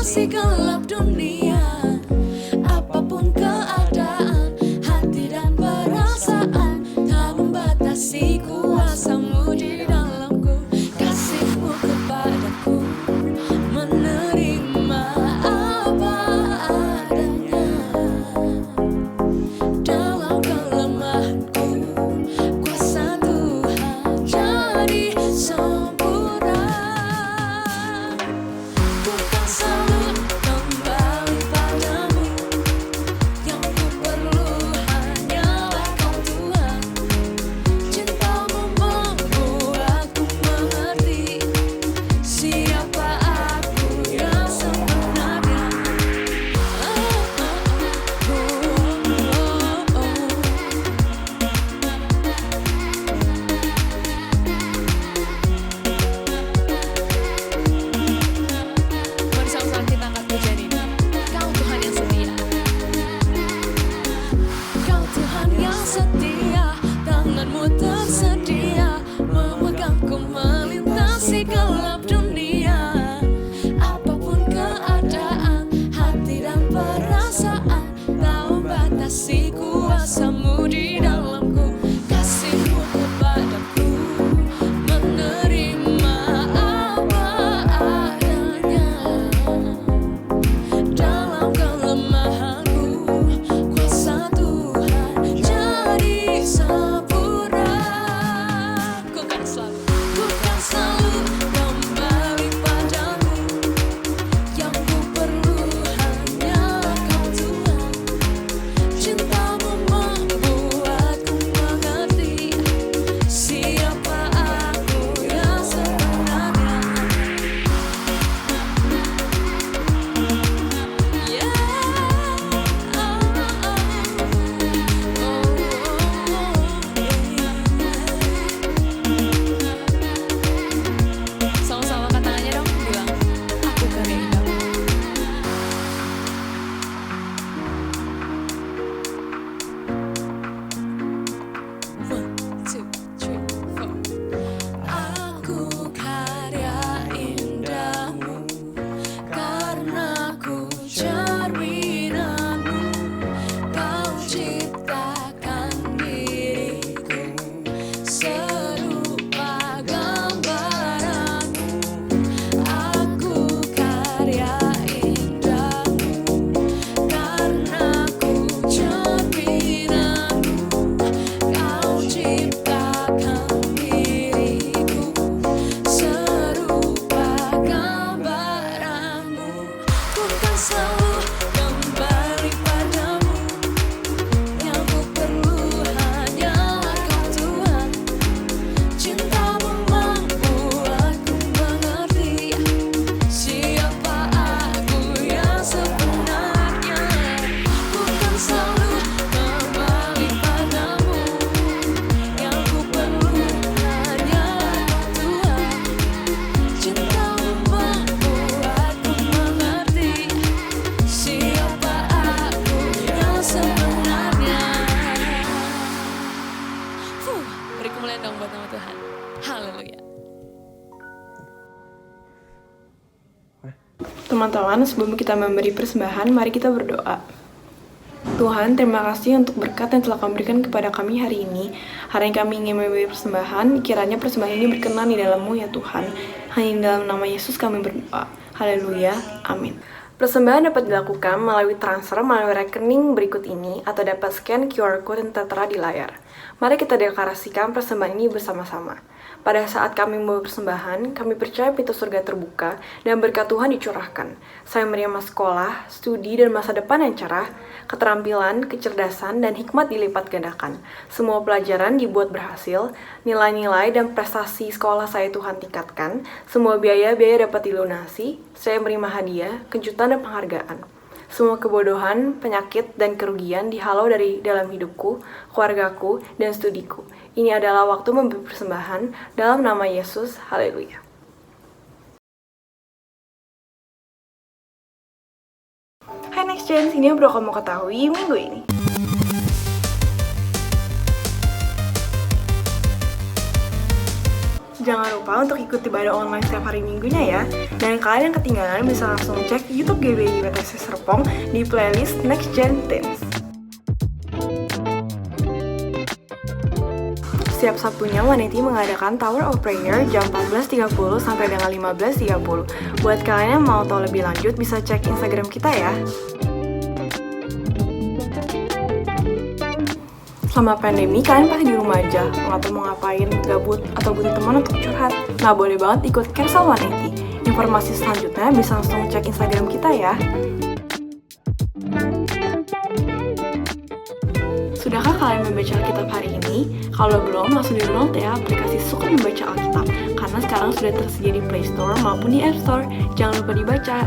melintasi gelap dunia. Apapun keadaan, hati dan perasaan, tak membatasi kuasa-Mu di dalamku. Kasih-Mu kepadaku, menerima apa adanya. Dalam kelemahanku, kuasa Tuhan jadi sempurna. Ku kan selalu kembali padamu, yang ku perlu hanyalah Kau Tuhan. Cinta-Mu membuatku mengerti siapa aku yang sebenarnya. Mari sama-sama kita angkat pujian ini. Kau Tuhan yang setia. Kau Tuhan yang setia, tangan-Mu tersedia memegangku melintasi gelap dunia. Apapun keadaan, hati dan perasaan, tak membatasi kuasa-Mu di dalamku. Kasih-Mu kepadaku, menerima apa adanya. Dalam kelemahanku, kuasa Tuhan jadi sempurna. Ku kan selalu kembali padamu, yang ku perlu hanyalah Kau Tuhan. Cinta-Mu membuatku mengerti siapa aku yang sebenarnya. Sama-sama angkat tangannya dong, bilang, aku kehendakmu. One, two, three, four. Aku karya indahmu, karena ku cerminanmu. Kau ciptakan diriku serupa gambaranmu. Aku karya indahmu, karena ku cerminanmu. Kau ciptakan diriku serupa gambaranmu. Ku kan selalu kembali padamu, yang ku perlu hanyalah Kau Tuhan. Cinta-Mu membuatku mengerti siapa aku yang sebenarnya. Ku kan selalu kembali padamu, yang ku perlu hanyalah Kau Tuhan. Cinta-Mu membuatku mengerti siapa aku yang sebenarnya. Beri kemuliaan dong buat nama Tuhan. Haleluya. Teman-teman, sebelum kita memberi persembahan, mari kita berdoa. Tuhan, terima kasih untuk berkat yang telah Kau berikan kepada kami hari ini. Hari ini kami ingin memberi persembahan, kiranya persembahan ini berkenan di dalam-Mu ya Tuhan. Hanya di dalam nama Yesus kami berdoa. Haleluya, amin. Persembahan dapat dilakukan melalui transfer melalui rekening berikut ini atau dapat scan QR code yang tertera di layar. Mari kita deklarasikan persembahan ini bersama-sama. Pada saat kami membawa persembahan, kami percaya pintu surga terbuka dan berkat Tuhan dicurahkan. Saya menerima sekolah, studi, dan masa depan yang cerah, keterampilan, kecerdasan, dan hikmat dilipat gandakan. Semua pelajaran dibuat berhasil, nilai-nilai dan prestasi sekolah saya Tuhan tingkatkan, semua biaya-biaya dapat dilunasi, saya menerima hadiah, kejutan, dan penghargaan. Semua kebodohan, penyakit, dan kerugian dihalau dari dalam hidupku, keluargaku, dan studiku. Ini adalah waktu memberi persembahan dalam nama Yesus. Haleluya. Hai Next Gen, ini bro kamu ketahui minggu ini. Jangan lupa untuk ikuti ibadah online setiap hari minggunya ya. Dan kalian yang ketinggalan bisa langsung cek YouTube GBI WTC Serpong di playlist Next Gen Teens. Setiap Sabtunya, Waneti mengadakan Tower of Prayer jam 14.30 sampai dengan 15.30. Buat kalian yang mau tahu lebih lanjut, bisa cek Instagram kita ya. Selama pandemi, kalian pasti di rumah aja, nggak tahu mau ngapain, gabut, atau butuh teman untuk curhat. Nah, boleh banget ikut Carousel 180. Informasi selanjutnya bisa langsung cek Instagram kita ya. Sudahkah kalian membaca Alkitab hari ini? Kalau belum, langsung di-download ya aplikasi Suka Membaca Alkitab, karena sekarang sudah tersedia di Play Store maupun di App Store. Jangan lupa dibaca.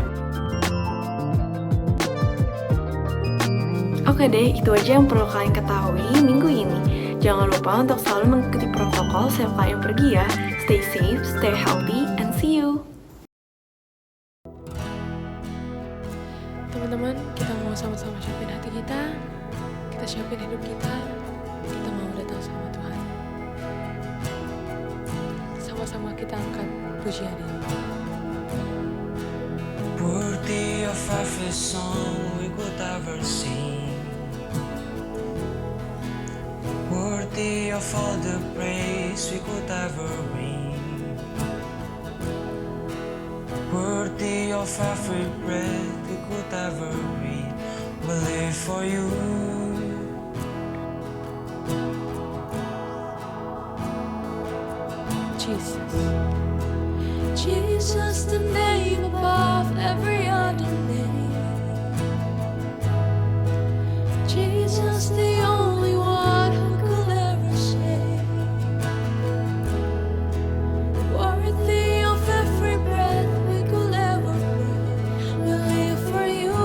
Oke deh, itu aja yang perlu kalian ketahui minggu ini. Jangan lupa untuk selalu mengikuti protokol setiap kalian pergi ya. Stay safe, stay healthy, and see you. Teman-teman, kita mau sama-sama siapin hati kita siapin hidup kita mau datang sama Tuhan. Sama-sama kita angkat pujian ini. Worthy of every song we could ever sing, worthy of all the praise we could ever bring, worthy of every breath we could ever breathe. We live for you. Jesus, the name above every other name. Jesus, the only one who could ever save. Worthy of every breath we could ever breathe. We live for you.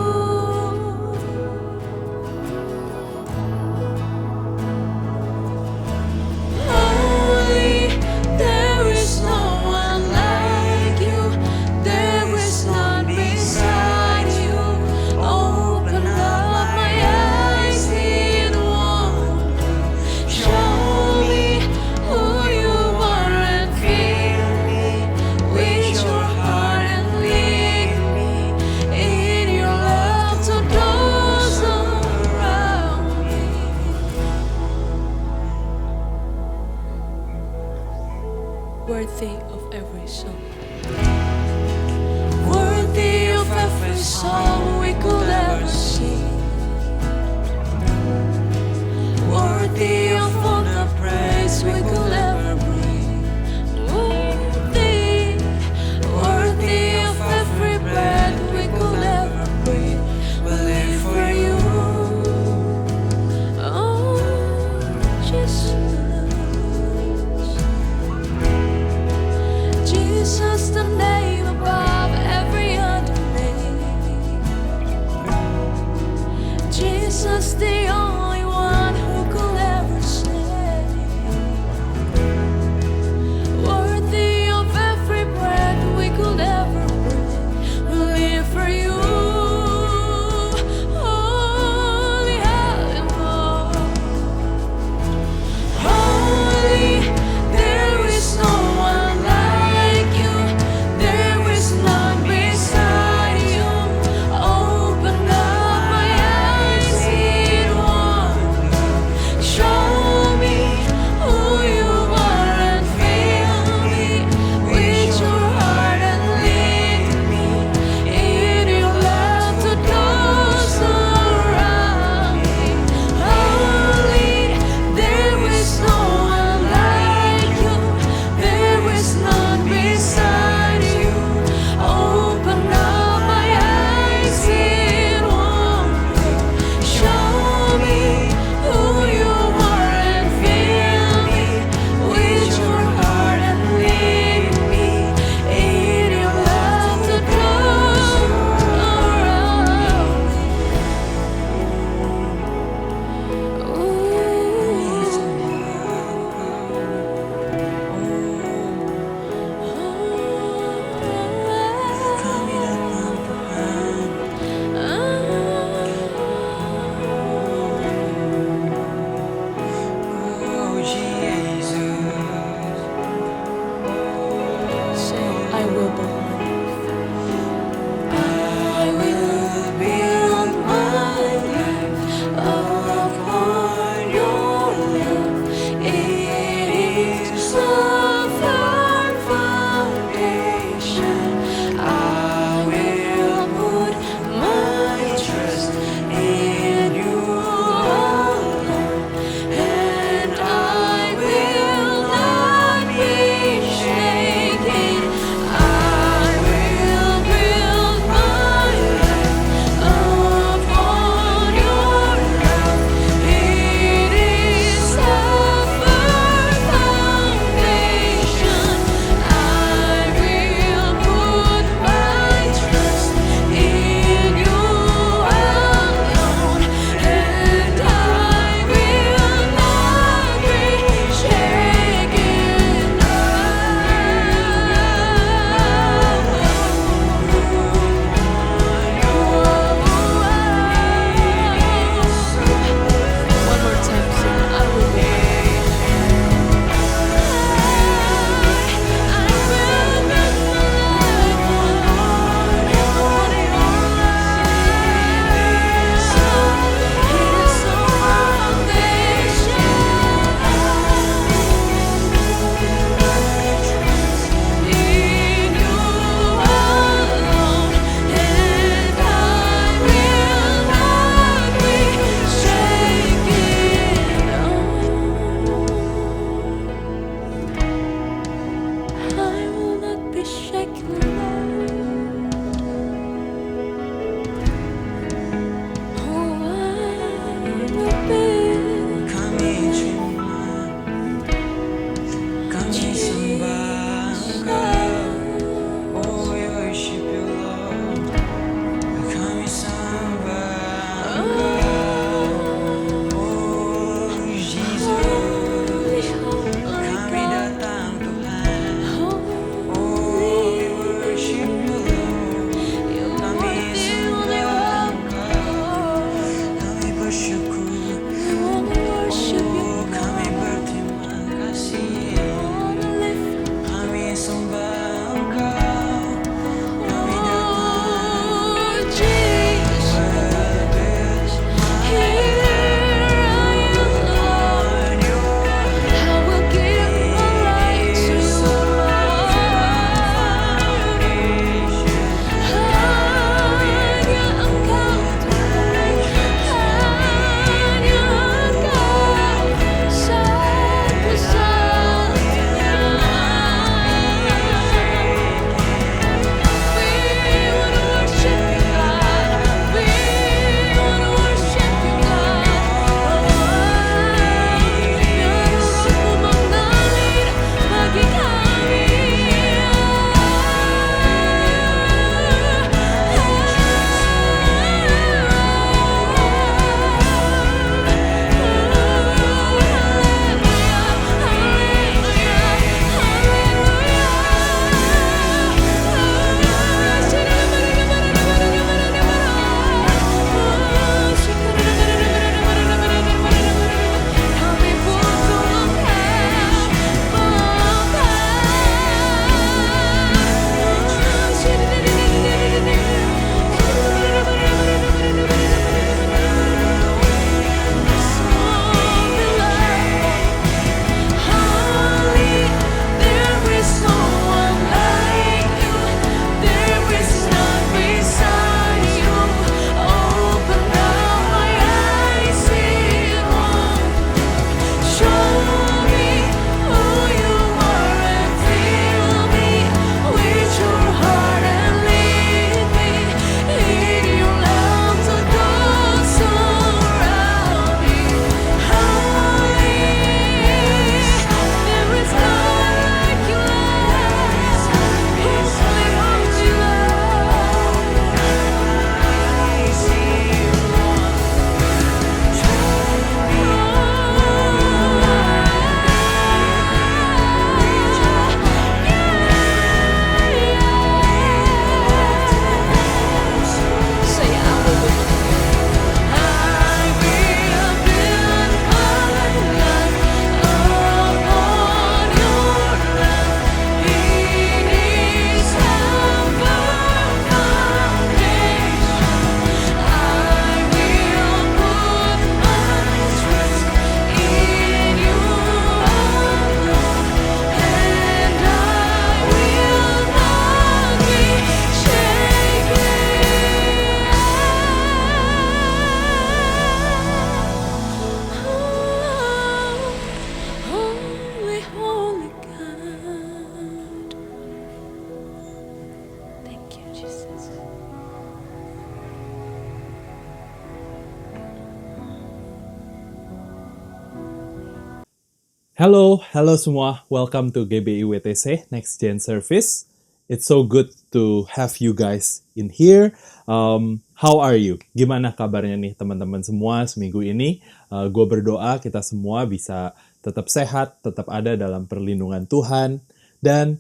Halo semua. Welcome to GBI WTC Next Gen Service. It's so good to have you guys in here. How are you? Gimana kabarnya nih teman-teman semua seminggu ini? Gue berdoa kita semua bisa tetap sehat, tetap ada dalam perlindungan Tuhan. Dan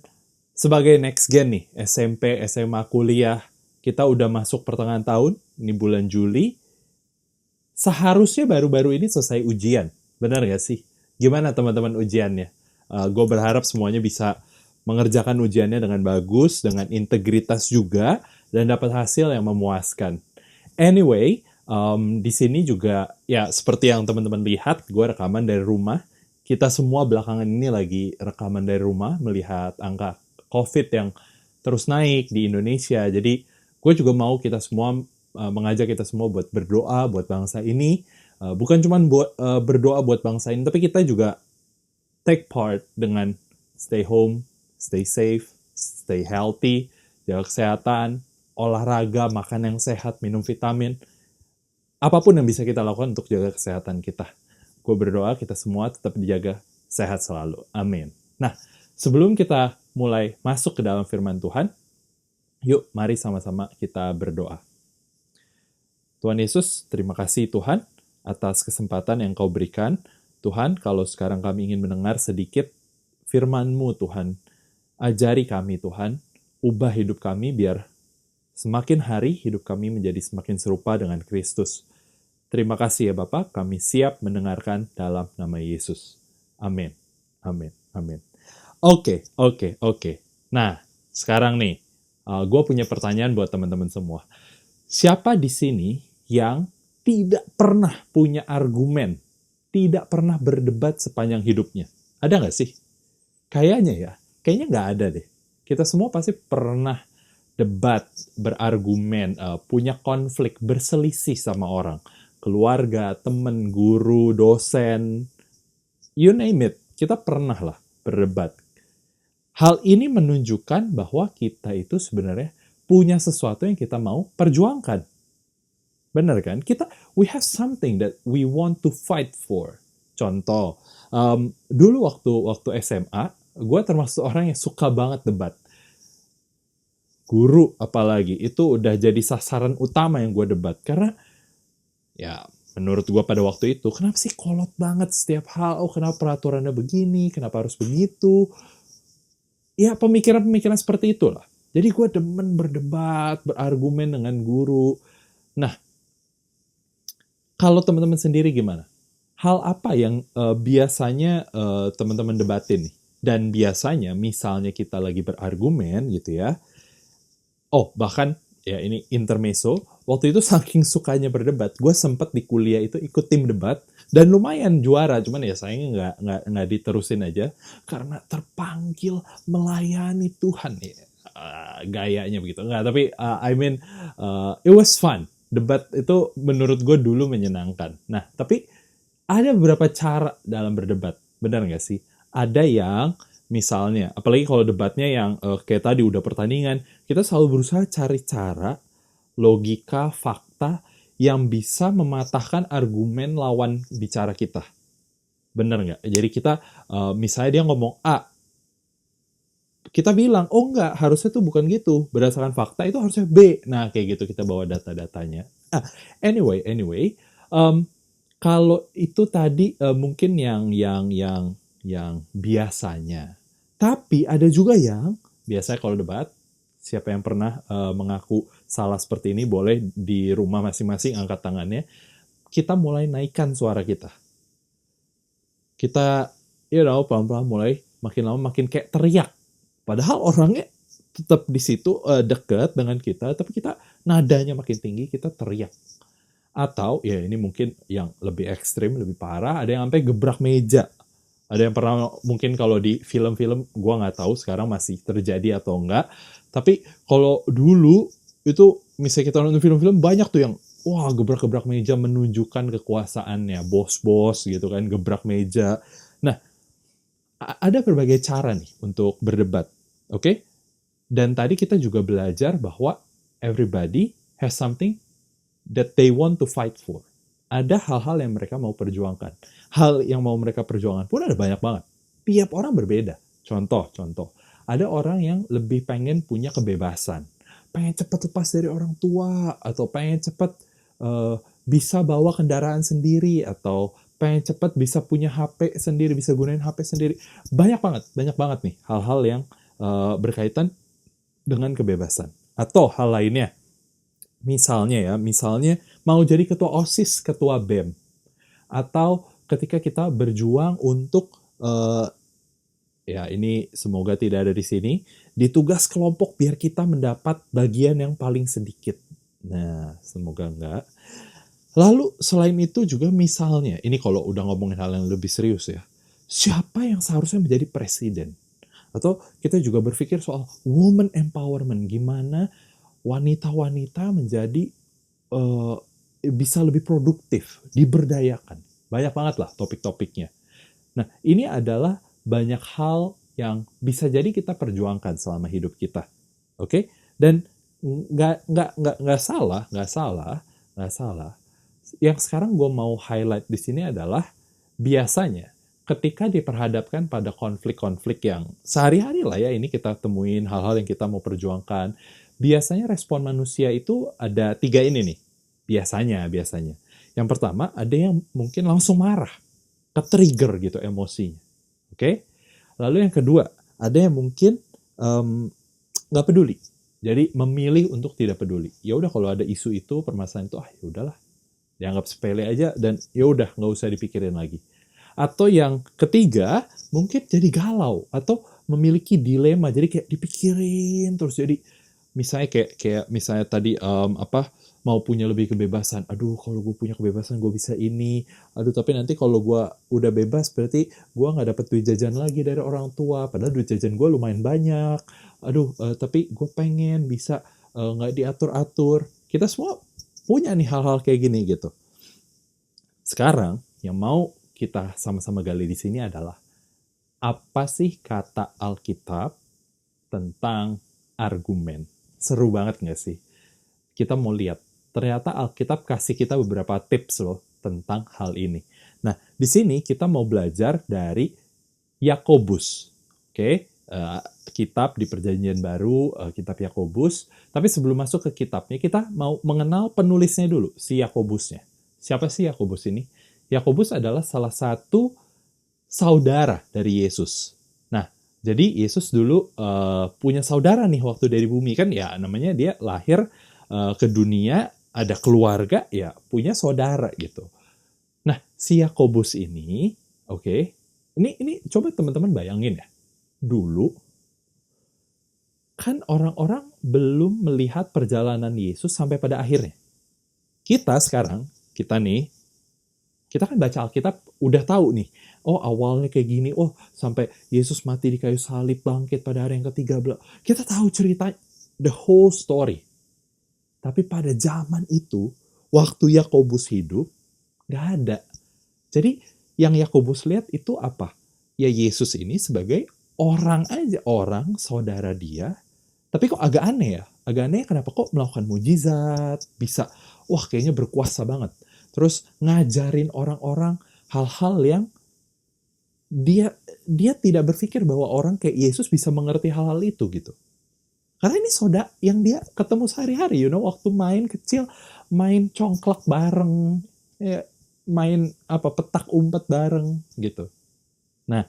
sebagai next gen nih, SMP, SMA, kuliah, kita udah masuk pertengahan tahun, ini bulan Juli. Seharusnya baru-baru ini selesai ujian. Benar gak sih? Gimana teman-teman ujiannya? Gue berharap semuanya bisa mengerjakan ujiannya dengan bagus, dengan integritas juga, dan dapat hasil yang memuaskan. Anyway, di sini juga, ya seperti yang teman-teman lihat, gue rekaman dari rumah. Kita semua belakangan ini lagi rekaman dari rumah, melihat angka COVID yang terus naik di Indonesia. Jadi, gue juga mau kita semua, mengajak kita semua buat berdoa, buat bangsa ini. Bukan cuma berdoa buat bangsa ini, tapi kita juga take part dengan stay home, stay safe, stay healthy, jaga kesehatan, olahraga, makan yang sehat, minum vitamin. Apapun yang bisa kita lakukan untuk jaga kesehatan kita. Gue berdoa kita semua tetap dijaga sehat selalu. Amin. Nah, sebelum kita mulai masuk ke dalam firman Tuhan, yuk mari sama-sama kita berdoa. Tuhan Yesus, terima kasih Tuhan atas kesempatan yang kau berikan. Tuhan, kalau sekarang kami ingin mendengar sedikit firman-Mu Tuhan, ajari kami Tuhan, ubah hidup kami biar semakin hari hidup kami menjadi semakin serupa dengan Kristus. Terima kasih ya Bapak, kami siap mendengarkan dalam nama Yesus. Amin. Amin. Amin. Oke. Nah, sekarang nih, gue punya pertanyaan buat teman-teman semua. Siapa di sini yang tidak pernah punya argumen, tidak pernah berdebat sepanjang hidupnya? Ada nggak sih? Kayaknya nggak ada deh. Kita semua pasti pernah debat, berargumen, punya konflik, berselisih sama orang. Keluarga, temen, guru, dosen, you name it. Kita pernah lah berdebat. Hal ini menunjukkan bahwa kita itu sebenarnya punya sesuatu yang kita mau perjuangkan. Benar kan? We have something that we want to fight for. Contoh, dulu waktu SMA, gue termasuk orang yang suka banget debat. Guru apalagi, itu udah jadi sasaran utama yang gue debat. Karena, ya menurut gue pada waktu itu, kenapa sih kolot banget setiap hal? Oh, kenapa peraturannya begini? Kenapa harus begitu? Ya, pemikiran-pemikiran seperti itulah. Jadi gue demen berdebat, berargumen dengan guru. Nah, kalau teman-teman sendiri gimana? Hal apa yang biasanya teman-teman debatin nih? Dan biasanya misalnya kita lagi berargumen gitu ya. Oh, bahkan ya ini intermezzo. Waktu itu saking sukanya berdebat, gue sempat di kuliah itu ikut tim debat dan lumayan juara. Cuman ya sayangnya nggak diterusin aja karena terpanggil melayani Tuhan ya. Gayanya begitu. Nggak, tapi it was fun. Debat itu menurut gue dulu menyenangkan. Nah, tapi ada beberapa cara dalam berdebat. Benar nggak sih? Ada yang misalnya, apalagi kalau debatnya yang kayak tadi udah pertandingan, kita selalu berusaha cari cara, logika, fakta yang bisa mematahkan argumen lawan bicara kita. Benar nggak? Jadi kita, misalnya dia ngomong A, kita bilang, oh enggak, harusnya tuh bukan gitu. Berdasarkan fakta itu harusnya B. Nah, kayak gitu kita bawa data-datanya. Anyway, kalau itu tadi mungkin yang biasanya. Tapi ada juga yang biasanya kalau debat, siapa yang pernah mengaku salah seperti ini, boleh di rumah masing-masing angkat tangannya. Kita mulai naikkan suara kita. Kita, pelan-pelan mulai makin lama makin kayak teriak. Padahal orangnya tetap di situ dekat dengan kita, tapi kita nadanya makin tinggi, kita teriak. Atau, ya ini mungkin yang lebih ekstrim, lebih parah, ada yang sampai gebrak meja. Ada yang pernah, mungkin kalau di film-film, gue nggak tahu sekarang masih terjadi atau enggak. Tapi kalau dulu, itu misalnya kita nonton film-film, banyak tuh yang, wah gebrak-gebrak meja menunjukkan kekuasaannya, bos-bos gitu kan, gebrak meja. Nah, ada berbagai cara nih untuk berdebat. Oke? Dan tadi kita juga belajar bahwa everybody has something that they want to fight for. Ada hal-hal yang mereka mau perjuangkan. Hal yang mau mereka perjuangkan pun ada banyak banget. tiap orang berbeda. Contoh. Ada orang yang lebih pengen punya kebebasan. Pengen cepat lepas dari orang tua, atau pengen cepat bisa bawa kendaraan sendiri, atau pengen cepat bisa punya HP sendiri, bisa gunain HP sendiri. Banyak banget nih hal-hal yang berkaitan dengan kebebasan. Atau hal lainnya, misalnya mau jadi ketua OSIS, ketua BEM. Atau ketika kita berjuang untuk, ini semoga tidak ada di sini, di tugas kelompok biar kita mendapat bagian yang paling sedikit. Nah, semoga enggak. Lalu selain itu juga misalnya, ini kalau udah ngomongin hal yang lebih serius ya, siapa yang seharusnya menjadi presiden? Atau kita juga berpikir soal woman empowerment, gimana wanita-wanita menjadi bisa lebih produktif, diberdayakan. Banyak banget lah topik-topiknya. Nah, ini adalah banyak hal yang bisa jadi kita perjuangkan selama hidup kita. Oke? Dan nggak salah. Yang sekarang gue mau highlight di sini adalah biasanya ketika diperhadapkan pada konflik-konflik yang sehari-hari lah ya, ini kita temuin hal-hal yang kita mau perjuangkan. Biasanya respon manusia itu ada 3 ini nih. Biasanya. Yang pertama, ada yang mungkin langsung marah, ke-trigger gitu emosinya. Oke? Lalu yang kedua, ada yang mungkin nggak peduli. Jadi memilih untuk tidak peduli. Ya udah, kalau ada isu itu, permasalahan itu, ya udahlah, dianggap sepele aja dan ya udah nggak usah dipikirin lagi. Atau yang ketiga, mungkin jadi galau atau memiliki dilema. Jadi kayak dipikirin terus. Jadi misalnya kayak misalnya tadi mau punya lebih kebebasan. Aduh, kalau gue punya kebebasan gue bisa ini. Aduh, tapi nanti kalau gue udah bebas berarti gue nggak dapet duit jajan lagi dari orang tua. Padahal duit jajan gue lumayan banyak. Aduh, tapi gue pengen bisa nggak diatur-atur. Kita semua punya nih hal-hal kayak gini gitu. Sekarang yang mau kita sama-sama gali di sini adalah apa sih kata Alkitab tentang argumen? Seru banget nggak sih? Kita mau lihat. Ternyata Alkitab kasih kita beberapa tips loh tentang hal ini. Nah, di sini kita mau belajar dari Yakobus. Oke? Kitab di Perjanjian Baru, kitab Yakobus. Tapi sebelum masuk ke kitabnya, kita mau mengenal penulisnya dulu, si Yakobusnya. Siapa sih Yakobus ini? Yakobus adalah salah satu saudara dari Yesus. Nah, jadi Yesus dulu punya saudara nih waktu dari bumi. Kan ya namanya dia lahir ke dunia, ada keluarga, ya punya saudara gitu. Nah, si Yakobus ini, oke, ini coba teman-teman bayangin ya. Dulu, kan orang-orang belum melihat perjalanan Yesus sampai pada akhirnya. Kita sekarang, kita kan baca Alkitab udah tahu nih, oh awalnya kayak gini, oh sampai Yesus mati di kayu salib, bangkit pada hari yang ketiga, kita tahu cerita, the whole story. Tapi pada zaman itu, waktu Yakobus hidup, gak ada. Jadi yang Yakobus lihat itu apa? Ya Yesus ini sebagai orang aja, orang saudara dia, tapi kok agak aneh ya? Agak aneh kenapa kok melakukan mujizat, bisa, wah kayaknya berkuasa banget. Terus ngajarin orang-orang hal-hal yang dia tidak berpikir bahwa orang kayak Yesus bisa mengerti hal-hal itu gitu. Karena ini saudara yang dia ketemu sehari-hari, waktu main kecil, main congklak bareng, ya, main petak umpet bareng gitu. Nah,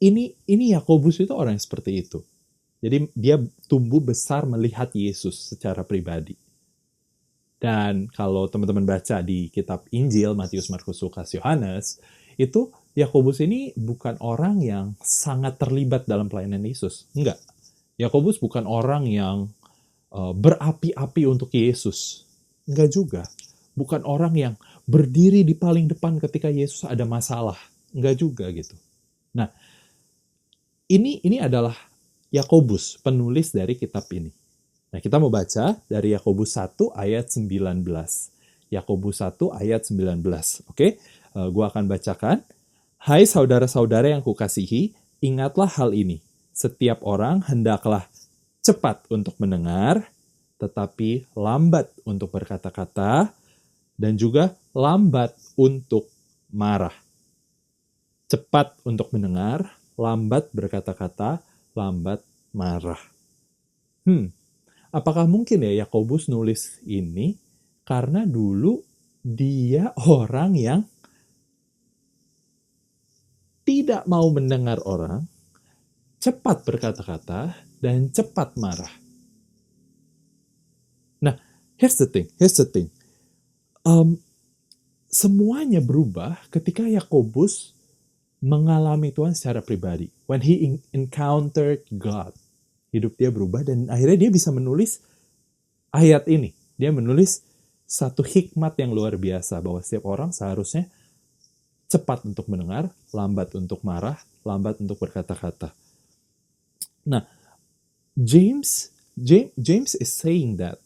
ini Yakobus itu orang yang seperti itu. Jadi dia tumbuh besar melihat Yesus secara pribadi. Dan kalau teman-teman baca di kitab Injil, Matius, Markus, Lukas, Yohanes, itu Yakobus ini bukan orang yang sangat terlibat dalam pelayanan Yesus. Enggak. Yakobus bukan orang yang berapi-api untuk Yesus. Enggak juga. Bukan orang yang berdiri di paling depan ketika Yesus ada masalah. Enggak juga gitu. Nah, ini adalah Yakobus, penulis dari kitab ini. Nah, kita mau baca dari Yakobus 1 ayat 19. Yakobus 1 ayat 19. Oke, gua akan bacakan. Hai saudara-saudara yang kukasihi, ingatlah hal ini. Setiap orang hendaklah cepat untuk mendengar, tetapi lambat untuk berkata-kata, dan juga lambat untuk marah. cepat untuk mendengar, lambat berkata-kata, lambat marah. Apakah mungkin ya Yakobus nulis ini karena dulu dia orang yang tidak mau mendengar orang, cepat berkata-kata, dan cepat marah. Nah, here's the thing. Semuanya berubah ketika Yakobus mengalami Tuhan secara pribadi. When he encountered God, hidup dia berubah dan akhirnya dia bisa menulis ayat ini. Dia menulis satu hikmat yang luar biasa bahwa setiap orang seharusnya cepat untuk mendengar, lambat untuk marah, lambat untuk berkata-kata. Nah, James is saying that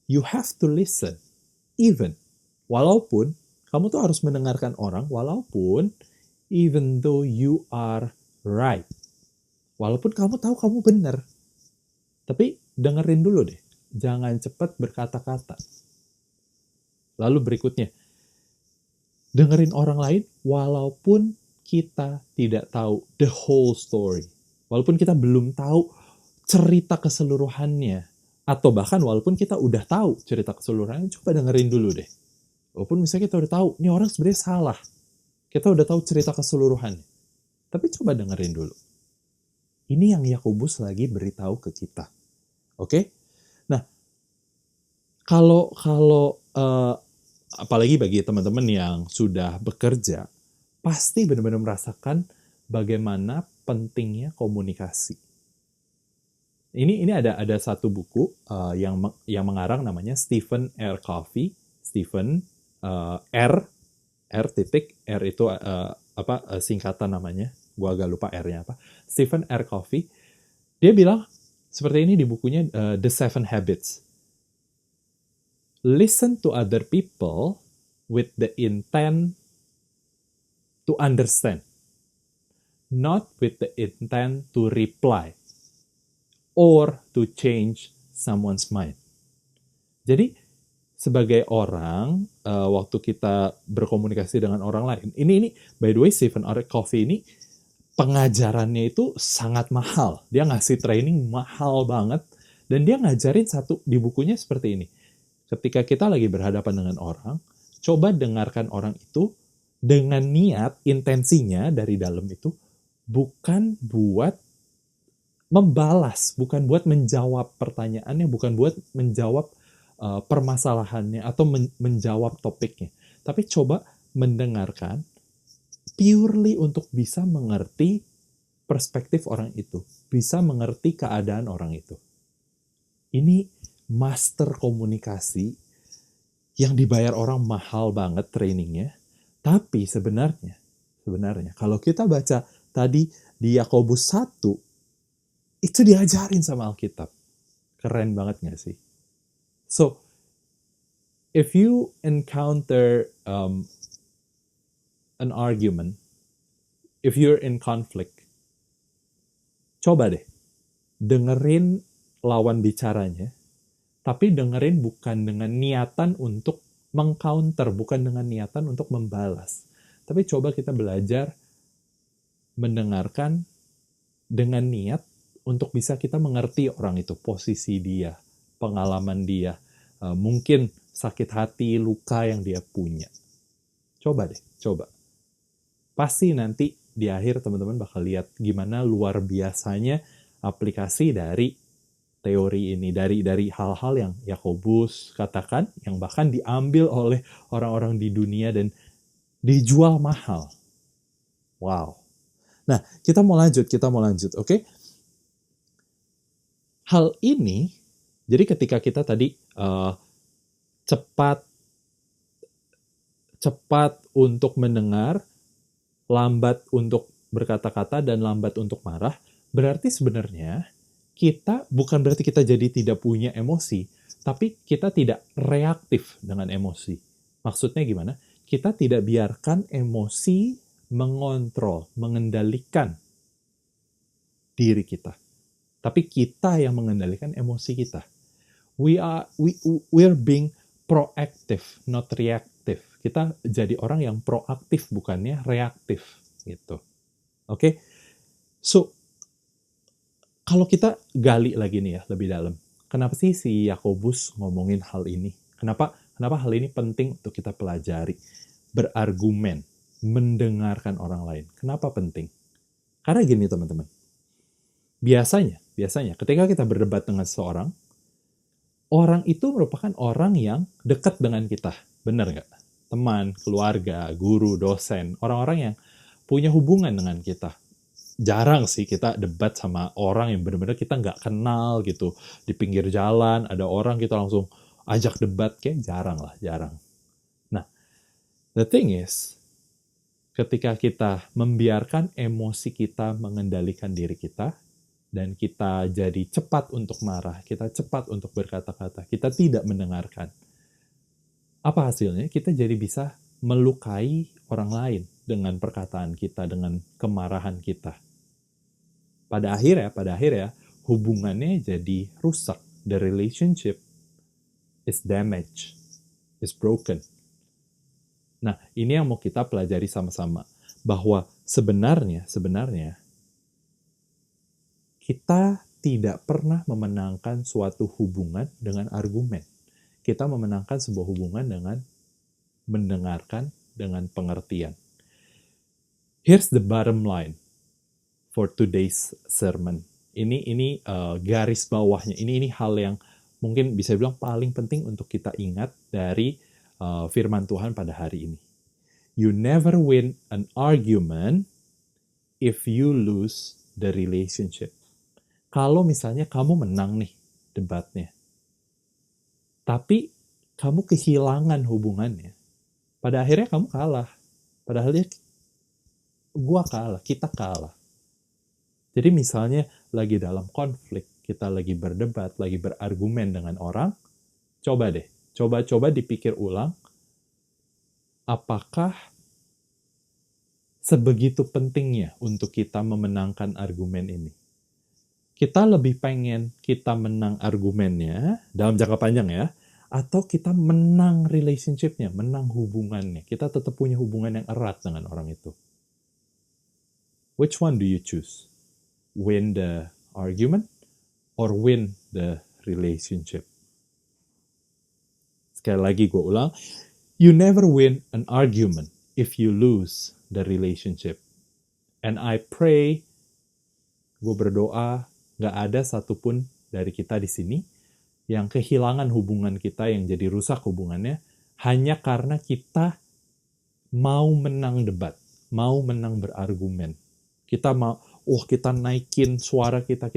you have to listen, walaupun kamu tuh harus mendengarkan orang, even though you are right, walaupun kamu tahu kamu benar, tapi dengerin dulu deh, jangan cepat berkata-kata. Lalu berikutnya, dengerin orang lain walaupun kita tidak tahu the whole story. Walaupun kita belum tahu cerita keseluruhannya. Atau bahkan walaupun kita udah tahu cerita keseluruhannya, coba dengerin dulu deh. Walaupun misalnya kita udah tahu, ini orang sebenarnya salah. Kita udah tahu cerita keseluruhannya. Tapi coba dengerin dulu. Ini yang Yakobus lagi beritahu ke kita. Oke? Nah, kalau apalagi bagi teman-teman yang sudah bekerja, pasti benar-benar merasakan bagaimana pentingnya komunikasi. Ini ada satu buku yang mengarang namanya Stephen R. Covey. Stephen R itu singkatan namanya. Gua agak lupa R-nya apa. Stephen R. Covey. Dia bilang seperti ini di bukunya The 7 Habits. Listen to other people with the intent to understand, not with the intent to reply or to change someone's mind. Jadi sebagai orang, waktu kita berkomunikasi dengan orang lain, ini by the way Stephen R. Covey ini pengajarannya itu sangat mahal. Dia ngasih training mahal banget dan dia ngajarin di bukunya seperti ini. Ketika kita lagi berhadapan dengan orang, coba dengarkan orang itu dengan niat, intensinya dari dalam itu, bukan buat membalas, bukan buat menjawab pertanyaannya, bukan buat menjawab permasalahannya atau menjawab topiknya. Tapi coba mendengarkan purely untuk bisa mengerti perspektif orang itu, bisa mengerti keadaan orang itu. Ini master komunikasi yang dibayar orang mahal banget trainingnya. Tapi sebenarnya kalau kita baca tadi di Yakobus 1, itu diajarin sama Alkitab. Keren banget gak sih? So, if you encounter an argument, if you're in conflict, coba deh dengerin lawan bicaranya, tapi dengerin bukan dengan niatan untuk meng-counter, bukan dengan niatan untuk membalas. Tapi coba kita belajar mendengarkan dengan niat untuk bisa kita mengerti orang itu, posisi dia, pengalaman dia, mungkin sakit hati, luka yang dia punya. Coba deh, coba. Pasti nanti di akhir teman-teman bakal lihat gimana luar biasanya aplikasi dari teori ini, dari hal-hal yang Yakobus katakan, yang bahkan diambil oleh orang-orang di dunia dan dijual mahal. Wow. Nah, kita mau lanjut, oke? Hal ini, jadi ketika kita tadi cepat untuk mendengar, lambat untuk berkata-kata, dan lambat untuk marah, berarti sebenarnya bukan berarti kita jadi tidak punya emosi, tapi kita tidak reaktif dengan emosi. Maksudnya gimana? Kita tidak biarkan emosi mengontrol, mengendalikan diri kita. Tapi kita yang mengendalikan emosi kita. We're being proactive, not reactive. Kita jadi orang yang proaktif, bukannya reaktif. gitu. Oke? So, kalau kita gali lagi nih ya lebih dalam, kenapa sih si Yakobus ngomongin hal ini? Kenapa hal ini penting untuk kita pelajari? Berargumen, mendengarkan orang lain. Kenapa penting? Karena gini teman-teman, biasanya ketika kita berdebat dengan seseorang, orang itu merupakan orang yang dekat dengan kita. Benar nggak? Teman, keluarga, guru, dosen, orang-orang yang punya hubungan dengan kita. Jarang sih kita debat sama orang yang benar-benar kita nggak kenal gitu. Di pinggir jalan ada orang kita langsung ajak debat, kayak jarang. Nah, the thing is, ketika kita membiarkan emosi kita mengendalikan diri kita, dan kita jadi cepat untuk marah, kita cepat untuk berkata-kata, kita tidak mendengarkan. Apa hasilnya? Kita jadi bisa melukai orang lain dengan perkataan kita, dengan kemarahan kita. Pada akhirnya, hubungannya jadi rusak. The relationship is damaged, is broken. Nah, ini yang mau kita pelajari sama-sama. Bahwa sebenarnya, kita tidak pernah memenangkan suatu hubungan dengan argumen. Kita memenangkan sebuah hubungan dengan mendengarkan, dengan pengertian. Here's the bottom line for today's sermon. Ini garis bawahnya. Ini hal yang mungkin bisa bilang paling penting untuk kita ingat dari firman Tuhan pada hari ini. You never win an argument if you lose the relationship. Kalau misalnya kamu menang nih debatnya, tapi kamu kehilangan hubungannya, pada akhirnya kamu kalah. Padahal gua kalah, kita kalah. Jadi misalnya lagi dalam konflik, kita lagi berdebat, lagi berargumen dengan orang, coba dipikir ulang, apakah sebegitu pentingnya untuk kita memenangkan argumen ini? Kita lebih pengen kita menang argumennya dalam jangka panjang ya, atau kita menang relationship-nya, menang hubungannya. Kita tetap punya hubungan yang erat dengan orang itu. Which one do you choose? Win the argument or win the relationship? Sekali lagi gue ulang, you never win an argument if you lose the relationship. And I pray, gue berdoa, gak ada satupun dari kita di sini yang kehilangan hubungan kita, yang jadi rusak hubungannya, hanya karena kita mau menang debat, mau menang berargumen. Kita mau, kita naikin suara kita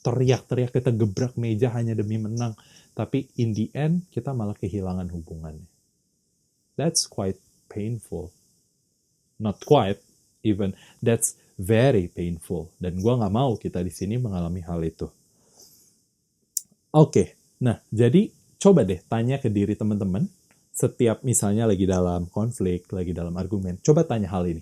teriak-teriak, kita gebrak meja hanya demi menang. Tapi in the end, kita malah kehilangan hubungannya. That's quite painful. Not quite, even. That's very painful. Dan gue gak mau kita di sini mengalami hal itu. Oke, nah jadi coba deh tanya ke diri teman-teman, setiap misalnya lagi dalam konflik, lagi dalam argumen, coba tanya hal ini.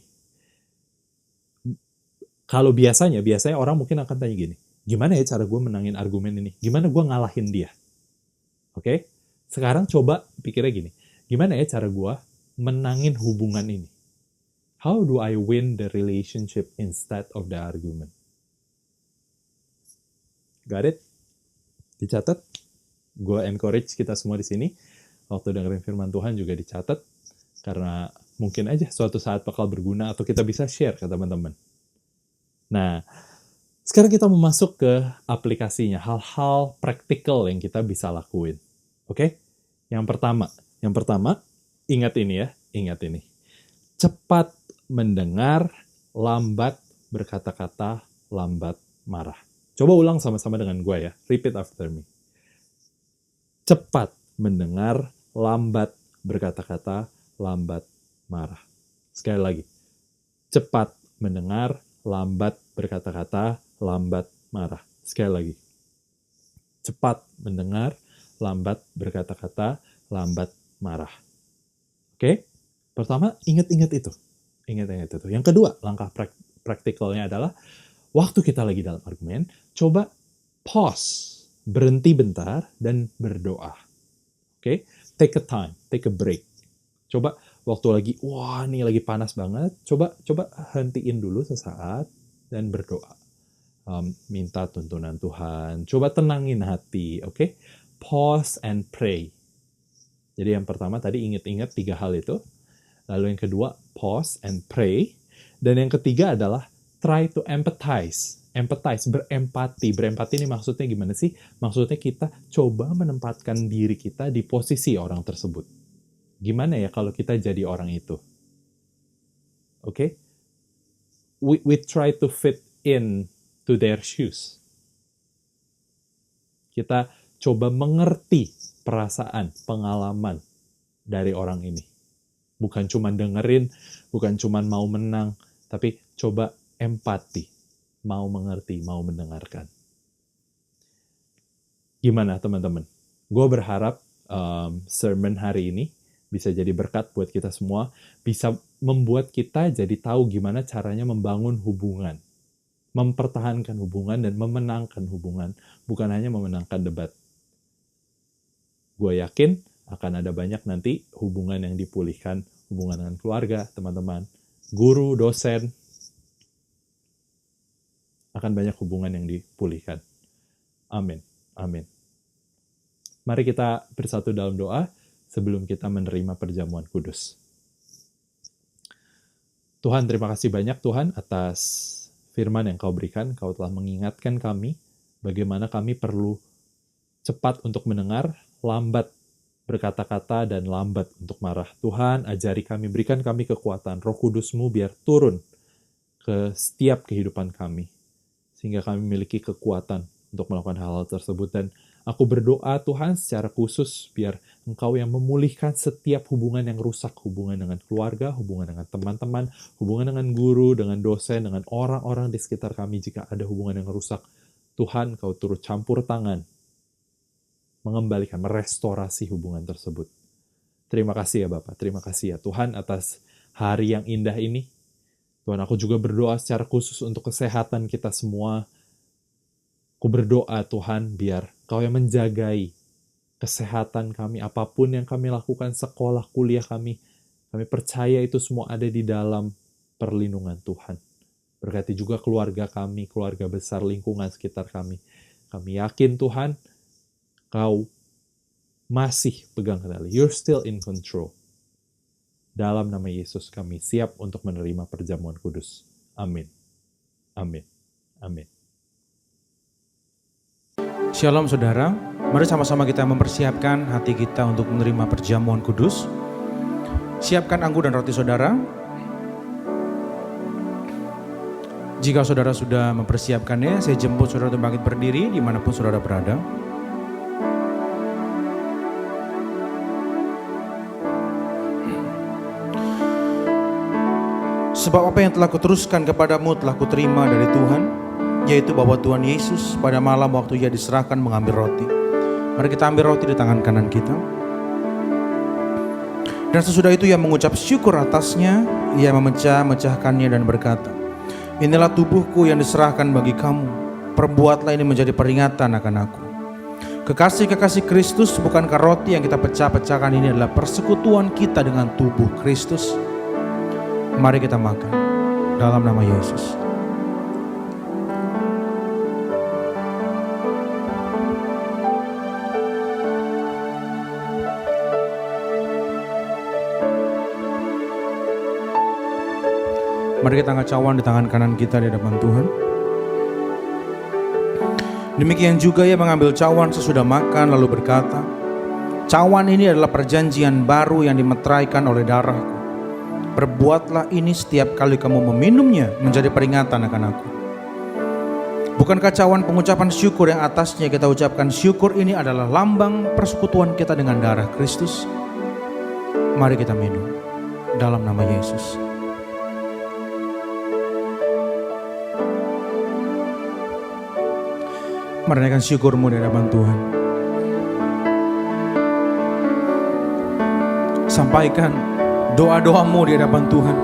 Kalau biasanya orang mungkin akan tanya gini, gimana ya cara gue menangin argumen ini? Gimana gue ngalahin dia? Oke? Sekarang coba pikirnya gini, gimana ya cara gue menangin hubungan ini? How do I win the relationship instead of the argument? Got it? Dicatat? Gue encourage kita semua di sini, waktu dengerin firman Tuhan juga dicatat, karena mungkin aja suatu saat bakal berguna atau kita bisa share ke teman-teman. Nah, sekarang kita mau masuk ke aplikasinya, hal-hal praktikal yang kita bisa lakuin. Oke? Yang pertama, ingat ini. Cepat mendengar, lambat berkata-kata, lambat marah. Coba ulang sama-sama dengan gue ya. Repeat after me. Cepat mendengar, lambat berkata-kata, lambat marah. Sekali lagi. Cepat mendengar, lambat berkata-kata, lambat marah. Sekali lagi. Cepat mendengar, lambat berkata-kata, lambat marah. Oke? Pertama, ingat-ingat itu. Yang kedua, langkah praktikalnya adalah waktu kita lagi dalam argumen, coba pause, berhenti bentar, dan berdoa. Oke? Take a time, take a break. Coba waktu lagi, wah nih lagi panas banget, coba hentiin dulu sesaat dan berdoa. Minta tuntunan Tuhan, coba tenangin hati, oke? Pause and pray. Jadi yang pertama tadi ingat 3 hal itu. Lalu yang kedua, pause and pray. Dan yang ketiga adalah try to empathize. Empathize, berempati. Berempati ini maksudnya gimana sih? Maksudnya kita coba menempatkan diri kita di posisi orang tersebut. Gimana ya kalau kita jadi orang itu? Oke? We try to fit in to their shoes. Kita coba mengerti perasaan, pengalaman dari orang ini. Bukan cuma dengerin, bukan cuma mau menang, tapi coba empati, mau mengerti, mau mendengarkan. Gimana teman-teman? Gue berharap sermon hari ini bisa jadi berkat buat kita semua, bisa membuat kita jadi tahu gimana caranya membangun hubungan, mempertahankan hubungan dan memenangkan hubungan, bukan hanya memenangkan debat. Gue yakin akan ada banyak nanti hubungan yang dipulihkan, hubungan dengan keluarga, teman-teman, guru, dosen, akan banyak hubungan yang dipulihkan. Amin. Amin. Mari kita bersatu dalam doa sebelum kita menerima perjamuan kudus. Tuhan, terima kasih banyak Tuhan atas firman yang Kau berikan. Kau telah mengingatkan kami bagaimana kami perlu cepat untuk mendengar, lambat berkata-kata, dan lambat untuk marah. Tuhan, ajari kami, berikan kami kekuatan Roh Kudus-Mu biar turun ke setiap kehidupan kami, sehingga kami memiliki kekuatan untuk melakukan hal-hal tersebut. Dan aku berdoa Tuhan secara khusus biar Engkau yang memulihkan setiap hubungan yang rusak, hubungan dengan keluarga, hubungan dengan teman-teman, hubungan dengan guru, dengan dosen, dengan orang-orang di sekitar kami. Jika ada hubungan yang rusak, Tuhan, Kau turut campur tangan, mengembalikan, merestorasi hubungan tersebut. Terima kasih ya Bapak, terima kasih ya Tuhan atas hari yang indah ini. Tuhan, aku juga berdoa secara khusus untuk kesehatan kita semua. Aku berdoa Tuhan biar Kau yang menjagai kesehatan kami, apapun yang kami lakukan, sekolah, kuliah kami percaya itu semua ada di dalam perlindungan Tuhan. Berkati juga keluarga kami, keluarga besar, lingkungan sekitar kami. Kami yakin Tuhan, Kau masih pegang kendali. You're still in control. Dalam nama Yesus kami siap untuk menerima perjamuan kudus. Amin. Amin. Amin. Shalom saudara, mari sama-sama kita mempersiapkan hati kita untuk menerima perjamuan kudus. Siapkan anggur dan roti saudara. Jika saudara sudah mempersiapkannya, saya jemput saudara untuk bangkit berdiri dimanapun saudara berada. Sebab apa yang telah kuteruskan kepadamu telah kuterima dari Tuhan, yaitu bahwa Tuhan Yesus pada malam waktu Ia diserahkan mengambil roti. Mari kita ambil roti di tangan kanan kita. Dan sesudah itu Ia mengucap syukur atasnya, Ia memecah-mecahkannya dan berkata, inilah tubuhku yang diserahkan bagi kamu, perbuatlah ini menjadi peringatan akan aku. Kekasih-kekasih Kristus, bukankah roti yang kita pecah-pecahkan ini adalah persekutuan kita dengan tubuh Kristus? Mari kita makan dalam nama Yesus. Mari kita angkat cawan di tangan kanan kita di hadapan Tuhan. Demikian juga Ia mengambil cawan sesudah makan lalu berkata, cawan ini adalah perjanjian baru yang dimeteraikan oleh darahku. Perbuatlah ini setiap kali kamu meminumnya menjadi peringatan akan aku. Bukankah cawan pengucapan syukur yang atasnya kita ucapkan syukur ini adalah lambang persekutuan kita dengan darah Kristus? Mari kita minum dalam nama Yesus. Mari naikkan syukurmu di hadapan Tuhan. Sampaikan doa-doamu di hadapan Tuhan.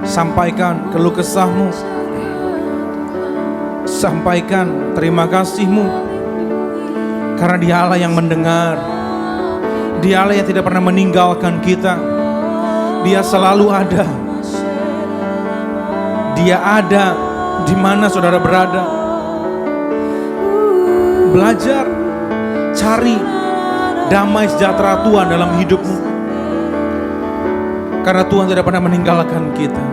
Sampaikan keluh kesahmu. Sampaikan terima kasihmu. Karena Dia Allah yang mendengar. Dia Allah yang tidak pernah meninggalkan kita. Dia selalu ada. Dia ada di mana saudara berada. Belajar, cari damai sejahtera Tuhan dalam hidupmu. Karena Tuhan tidak pernah meninggalkan kita.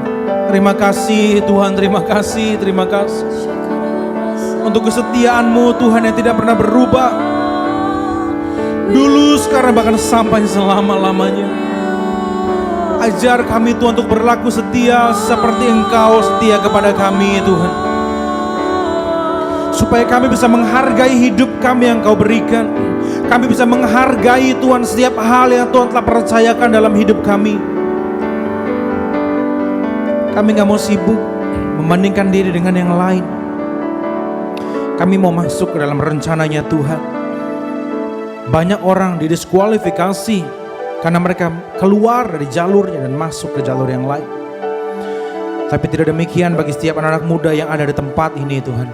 Terima kasih Tuhan, terima kasih, terima kasih. Untuk kesetiaan-Mu Tuhan yang tidak pernah berubah. Dulu, sekarang, bahkan sampai selama-lamanya. Ajar kami Tuhan untuk berlaku setia seperti Engkau setia kepada kami Tuhan. Supaya kami bisa menghargai hidup kami yang Kau berikan. Kami bisa menghargai Tuhan setiap hal yang Tuhan telah percayakan dalam hidup kami. Kami gak mau sibuk membandingkan diri dengan yang lain. Kami mau masuk ke dalam rencananya Tuhan. Banyak orang didiskualifikasi karena mereka keluar dari jalurnya dan masuk ke jalur yang lain. Tapi tidak demikian bagi setiap anak-anak muda yang ada di tempat ini Tuhan.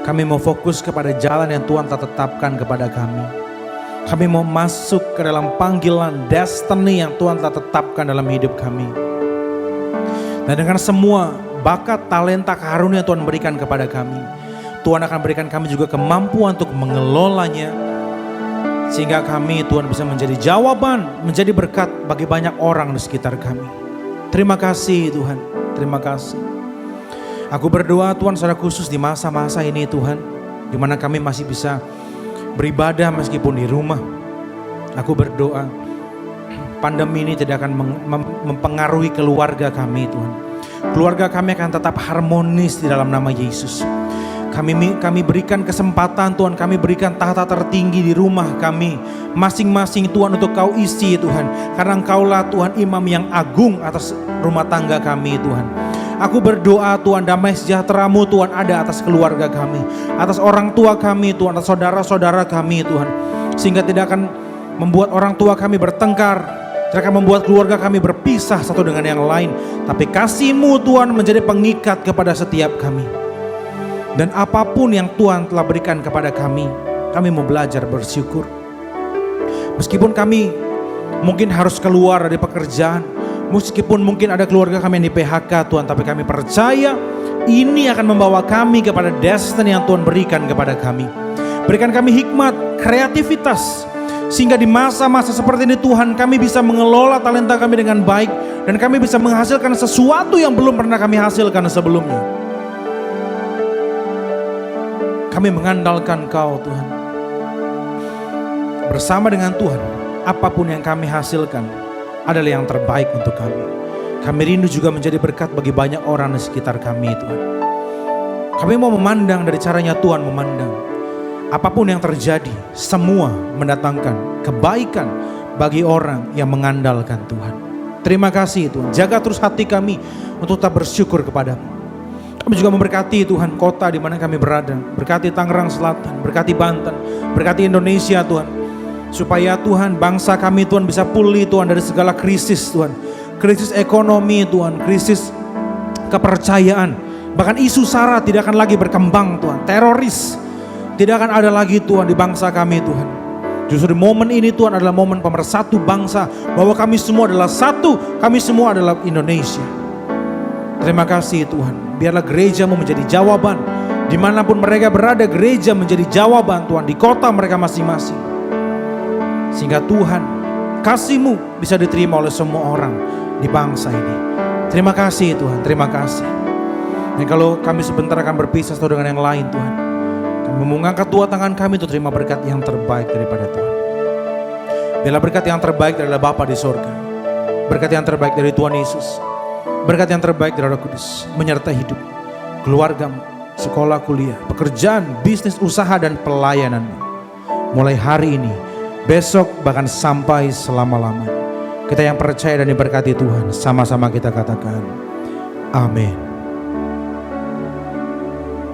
Kami mau fokus kepada jalan yang Tuhan telah tetapkan kepada kami. Kami mau masuk ke dalam panggilan destiny yang Tuhan telah tetapkan dalam hidup kami. Dan dengan semua bakat, talenta, karunia Tuhan berikan kepada kami, Tuhan akan berikan kami juga kemampuan untuk mengelolanya. Sehingga kami Tuhan bisa menjadi jawaban, menjadi berkat bagi banyak orang di sekitar kami. Terima kasih Tuhan, terima kasih. Aku berdoa Tuhan secara khusus di masa-masa ini Tuhan, di mana kami masih bisa beribadah meskipun di rumah. Aku berdoa pandemi ini tidak akan mempengaruhi keluarga kami Tuhan. Keluarga kami akan tetap harmonis di dalam nama Yesus. Kami berikan kesempatan Tuhan, kami berikan tahta tertinggi di rumah kami masing-masing Tuhan untuk Kau isi Tuhan. Karena Engkaulah Tuhan imam yang agung atas rumah tangga kami Tuhan. Aku berdoa Tuhan damai sejahtera-Mu Tuhan ada atas keluarga kami, atas orang tua kami Tuhan, atas saudara-saudara kami Tuhan. Sehingga tidak akan membuat orang tua kami bertengkar, tidak akan membuat keluarga kami berpisah satu dengan yang lain. Tapi kasih-Mu Tuhan menjadi pengikat kepada setiap kami. Dan apapun yang Tuhan telah berikan kepada kami mau belajar bersyukur. Meskipun kami mungkin harus keluar dari pekerjaan, meskipun mungkin ada keluarga kami yang di PHK Tuhan, tapi kami percaya ini akan membawa kami kepada destiny yang Tuhan berikan kepada kami. Berikan kami hikmat, kreativitas, sehingga di masa-masa seperti ini Tuhan kami bisa mengelola talenta kami dengan baik. Dan kami bisa menghasilkan sesuatu yang belum pernah kami hasilkan sebelumnya. Kami mengandalkan Kau Tuhan. Bersama dengan Tuhan, apapun yang kami hasilkan adalah yang terbaik untuk kami. Kami rindu juga menjadi berkat bagi banyak orang di sekitar kami Tuhan. Kami mau memandang dari caranya Tuhan memandang. Apapun yang terjadi, semua mendatangkan kebaikan bagi orang yang mengandalkan Tuhan. Terima kasih Tuhan, jaga terus hati kami untuk tetap bersyukur kepada-Mu. Kami juga memberkati Tuhan kota di mana kami berada. Berkati Tangerang Selatan, berkati Banten, berkati Indonesia Tuhan. Supaya Tuhan bangsa kami Tuhan bisa pulih Tuhan dari segala krisis Tuhan. Krisis ekonomi Tuhan, krisis kepercayaan. Bahkan isu sara tidak akan lagi berkembang Tuhan. Teroris tidak akan ada lagi Tuhan di bangsa kami Tuhan. Justru di momen ini Tuhan adalah momen pemersatu bangsa. Bahwa kami semua adalah satu, kami semua adalah Indonesia. Terima kasih Tuhan. Biarlah gereja-Mu menjadi jawaban. Dimanapun mereka berada, gereja menjadi jawaban Tuhan. Di kota mereka masing-masing. Sehingga Tuhan, kasih-Mu bisa diterima oleh semua orang di bangsa ini. Terima kasih Tuhan, terima kasih. Dan kalau kami sebentar akan berpisah satu dengan yang lain Tuhan, kami mengangkat dua tangan kami untuk terima berkat yang terbaik daripada Tuhan. Biarlah berkat yang terbaik adalah Bapa di sorga. Berkat yang terbaik dari Tuhan Yesus. Berkat yang terbaik dari Roh Kudus menyertai hidup, keluargamu, sekolah, kuliah, pekerjaan, bisnis, usaha, dan pelayananmu. Mulai hari ini, besok, bahkan sampai selama-lamanya. Kita yang percaya dan diberkati Tuhan, sama-sama kita katakan, amin.